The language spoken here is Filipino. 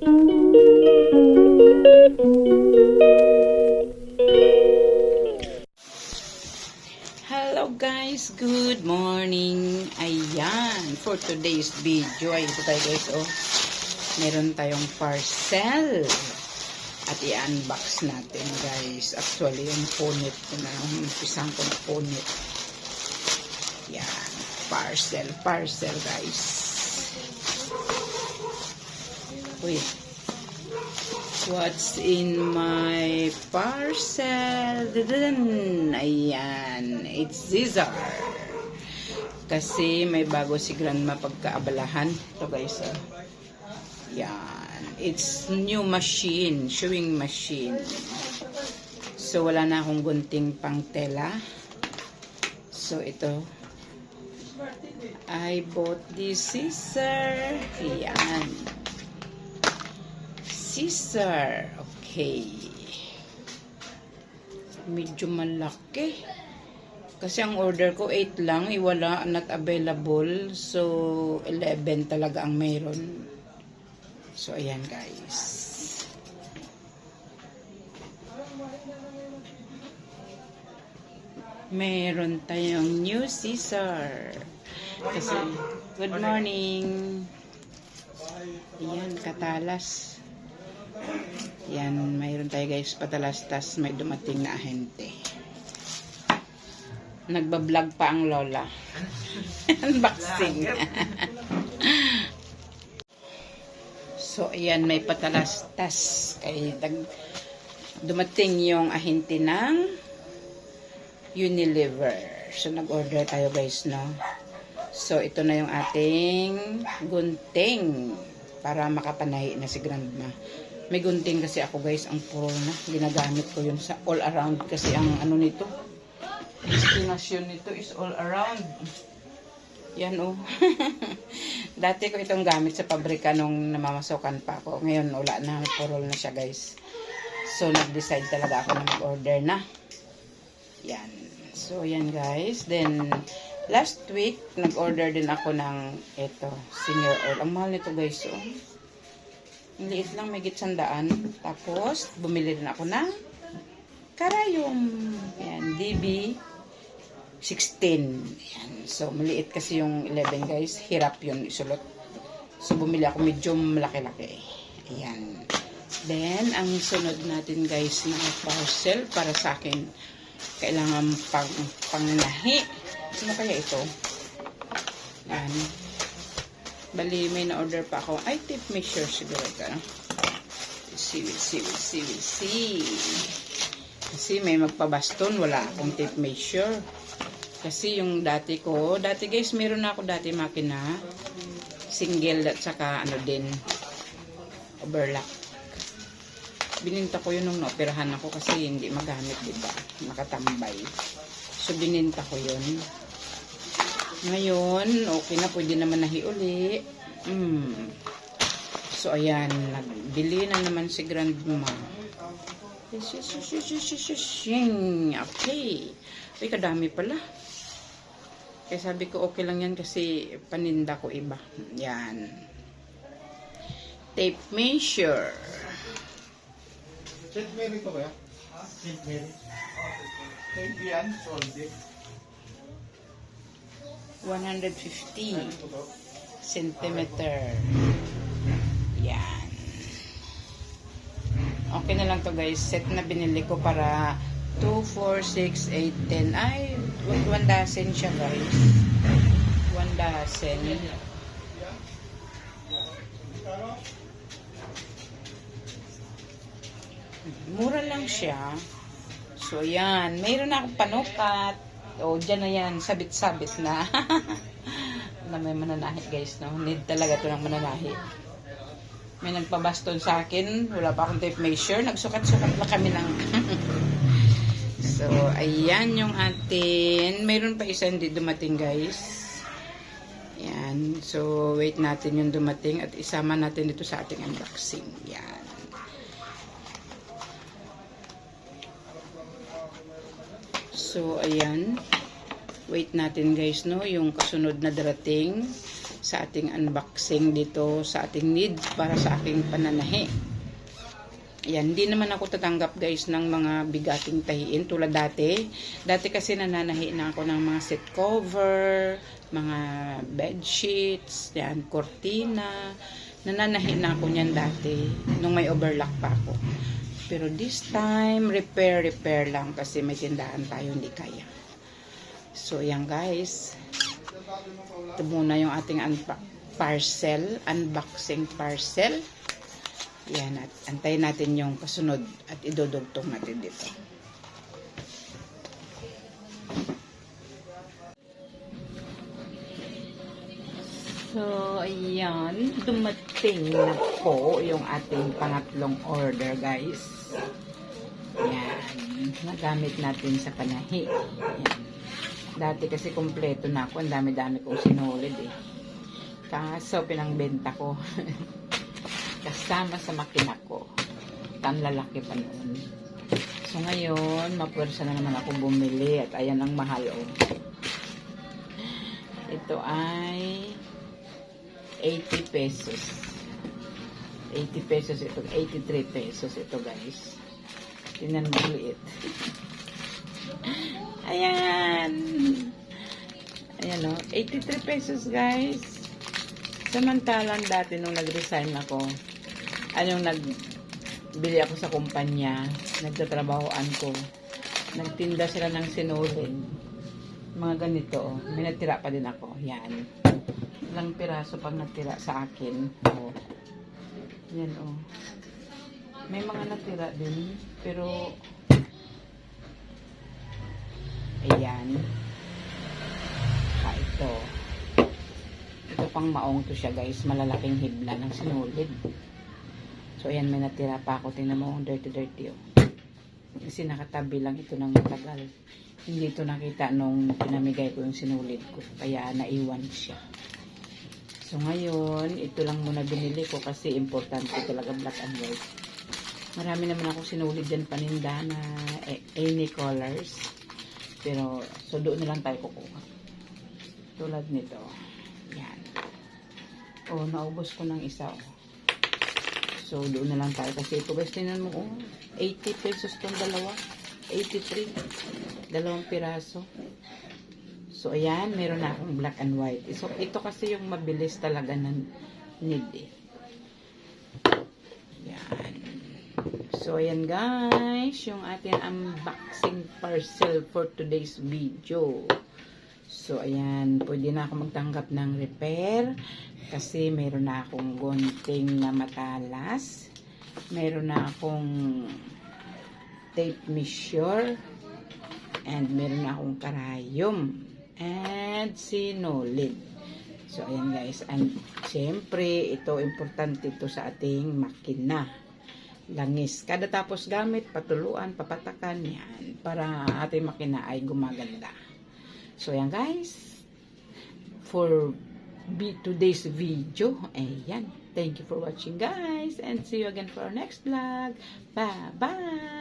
Hello guys, good morning. Ayan, for today's video ay ito tayo guys, oh. Meron tayong parcel at i-unbox natin guys. Actually yung punit ko na, umpisang ko na punit. Yan, parcel guys. Wait, what's in my parcel? Ayan, it's scissor. Kasi may bago si grandma pagkaabalahan. Ito guys, oh. Yan, it's new machine, sewing machine. So wala na akong gunting pang tela. So ito, I bought this scissor. Yan, scissor. Okay, medyo malaki kasi ang order ko 8 lang, iwala, not available. So 11 talaga ang mayroon. So ayan guys, meron tayong new scissor. Kasi good morning. Ayan, katalas. Yan, mayroon tayo guys patalas, tas may dumating na ahente. Nagbablog pa ang lola. Unboxing. So ayan, may patalas, tas kay dumating yung ahente ng Unilever. So nag-order tayo guys, no. So ito na yung ating gunting para makapanahi na si grandma. May gunting kasi ako guys, ang puro na. Ginagamit ko yun sa all around kasi ang ano nito, destination nito is all around. Yan oh. Dati ko itong gamit sa pabrika nung namamasukan pa ako. Ngayon wala na, puro na siya guys. So nag-decide talaga ako na mag-order na. Yan. So yan guys. Then last week nag-order din ako ng ito, senior oil. Ang mahal nito guys, oh. Ang liit lang, may gitsandaan. Tapos, bumili rin ako ng karayom. Yan, DB 16. Yan. So, maliit kasi yung 11 guys. Hirap yun isulot. So, bumili ako medyo malaki-laki. Ayan. Then, ang sunod natin guys na parcel para sa akin, kailangan pangnahi. Ano kaya ito? Yan. Bali, may na-order pa ako. Ay, tape measure siguro ito. We'll see. Kasi may magpabaston. Wala akong tape measure. Kasi yung dati guys, meron na ako dati makina. Single at saka ano din, overlock. Bininta ko yun nung naoperahan ako kasi hindi magamit, diba? Nakatambay. So, bininta ko yun. Ngayon, okay na, pwede naman nahi uli. So, ayan, nagbili na naman si grandma. Okay. Ay, kadami pala. Kaya sabi ko, okay lang yan kasi paninda ko iba. Yan. Tape measure. St. Mary to kaya? St. Mary. St. Ian, solid. 150 centimeter. Yan. Okay na lang to guys. Set na binili ko para 2, 4, 6, 8, 10. Ay, 1 dozen siya guys. 1 dozen. Mura lang siya. So, yan. Mayroon na akong panukat. O, dyan na yan. Sabit-sabit na. Na may mananahi guys, no? Need talaga ito ng mananahi. May nagpabaston sa akin. Wala pa akong tape measure. Nagsukat-sukat lang kami ng... So, ayan yung atin. Mayroon pa isa hindi dumating guys. Yan. So, wait natin yung dumating at isama natin dito sa ating unboxing. Yan. So, ayan. Wait natin guys, no? Yung kasunod na darating. sa ating unboxing dito sa ating needs para sa aking pananahi. Yan, hindi naman ako tatanggap guys ng mga bigating tahiin tulad dati. Dati kasi nananahi na ako ng mga seat cover, mga bed sheets, yan, cortina. Nananahi na ako niyan dati nung may overlock pa ako. Pero this time, repair lang kasi may tindahan tayo, hindi kaya. So, yan guys. Ito muna yung ating unboxing parcel. Yan, at antayin natin yung kasunod at idudugtong natin dito. So, ayan, dumating na po yung ating pangatlong order, guys. Yan, nagamit natin sa panahi. Yan. Dati kasi kompleto na ako, ang dami-dami kong sinulid eh. Kaso, pinangbenta ko. Kasama sa makina ko. Ang lalaki pa noon. So ngayon, mapwersa na naman ako bumili at ayan ang mahal oh. Ito ay 80 pesos. 80 pesos ito. 83 pesos ito guys. Tingnan mo liit. Ayan. Ayan oh. 83 pesos guys. Samantalang dati nung nag-resign ako, nagbili ako sa kumpanya, nagtatrabahoan ko, nagtinda sila ng sinulid, mga ganito, may natira pa din ako, yan, ilang piraso pang natira sa akin, oh. Yan oh, may mga natira din, pero, ayan, ito pang maong to siya guys, malalaking hibla ng sinulid. So ayan, may natira pa ako, tingnan mo, dirty oh. Kasi nakatabi lang ito ng matagal, hindi ito nakita nung pinamigay ko yung sinulid ko, kaya naiwan siya. So ngayon, ito lang muna binili ko kasi importante talaga black and white. Marami naman ako sinulid dyan paninda na any colors, pero so doon na lang tayo kukuha tulad nito. Yan. Oh, naubos ko ng isa oh. So doon na lang tayo kasi ito guys, tingnan mo oh, 80 pesos tong dalawa, 83, dalawang piraso. So ayan, meron na akong black and white. So ito kasi yung mabilis talaga na need eh. Yan. So ayan guys, yung ating unboxing parcel for today's video. So ayan, pwede na ako magtanggap ng repair kasi meron na akong gunting na matalas, meron na akong tape measure, and meron na akong karayom and sinulid. So ayan guys, and siyempre ito importante ito sa ating makina, langis, kada tapos gamit, patuluan, papatakan, yan, para ating makina ay gumaganda. So ayan guys, for today's video, ayan, thank you for watching guys, and see you again for our next vlog. Bye bye.